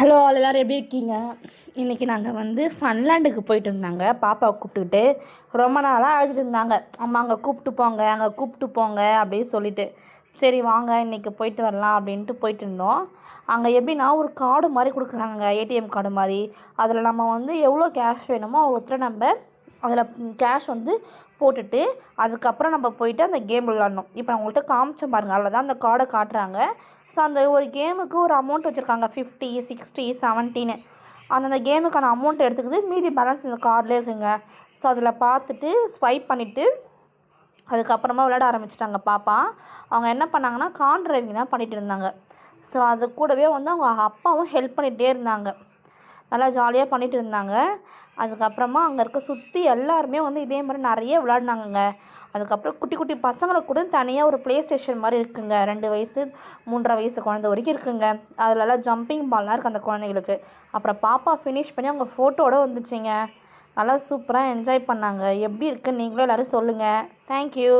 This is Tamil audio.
ஹலோ எல்லோரும் எப்படி இருக்கீங்க? இன்றைக்கி நாங்கள் வந்து ஃபன்லேண்டுக்கு போயிட்டு இருந்தாங்க பாப்பாவை கூப்பிட்டுக்கிட்டு. ரொம்ப நாளாக அழுதுட்டு இருந்தாங்க, அம்மா அங்கே கூப்பிட்டு போங்க அங்கே கூப்பிட்டு போங்க அப்படின்னு சொல்லிட்டு. சரி வாங்க இன்றைக்கி போயிட்டு வரலாம் அப்படின்ட்டு போயிட்டு இருந்தோம். அங்கே எப்படின்னா ஒரு கார்டு மாதிரி கொடுக்குறாங்க, ஏடிஎம் கார்டு மாதிரி. அதில் நம்ம வந்து எவ்வளோ கேஷ் வேணுமோ அவ்வளோத்துல நம்ம அதில் கேஷ் வந்து போட்டுட்டு அதுக்கப்புறம் நம்ம போயிட்டு அந்த கேம் விளாட்ணும். இப்போ நான் உங்கள்கிட்ட காமிச்ச பாருங்கள், அதில் தான் அந்த கார்டை காட்டுறாங்க. ஸோ அந்த ஒரு கேமுக்கு ஒரு அமௌண்ட் வச்சுருக்காங்க, 50, 60, 70ன்னு. அந்தந்த கேமுக்கான அமௌண்ட் எடுத்துக்கிது, மீதி பேலன்ஸ் இந்த கார்டில் இருக்குங்க. ஸோ அதில் பார்த்துட்டு ஸ்வைப் பண்ணிவிட்டு அதுக்கப்புறமா விளையாட ஆரம்பிச்சிட்டாங்க பாப்பா. அவங்க என்ன பண்ணாங்கன்னா கார் டிரைவிங் தான் பண்ணிகிட்டு இருந்தாங்க. ஸோ அது கூடவே வந்து அவங்க அப்பாவும் ஹெல்ப் பண்ணிகிட்டே இருந்தாங்க. நல்லா ஜாலியாக பண்ணிகிட்டு இருந்தாங்க. அதுக்கப்புறமா அங்கே இருக்க சுற்றி எல்லாருமே வந்து இதே மாதிரி நிறைய விளையாடினாங்கங்க. அதுக்கப்புறம் குட்டி குட்டி பசங்களை கூட தனியாக ஒரு ப்ளே ஸ்டேஷன் மாதிரி இருக்குங்க. 2 வயசு 3.5 வயசு குழந்தை வரைக்கும் இருக்குங்க. அதிலலாம் ஜம்பிங் பால்லாம் இருக்குது அந்த குழந்தைங்களுக்கு. அப்புறம் பாப்பா ஃபினிஷ் பண்ணி அவங்க ஃபோட்டோட வந்துச்சுங்க. நல்லா சூப்பராக என்ஜாய் பண்ணாங்க. எப்படி இருக்குன்னு நீங்களே எல்லோரும் சொல்லுங்கள். தேங்க்யூ.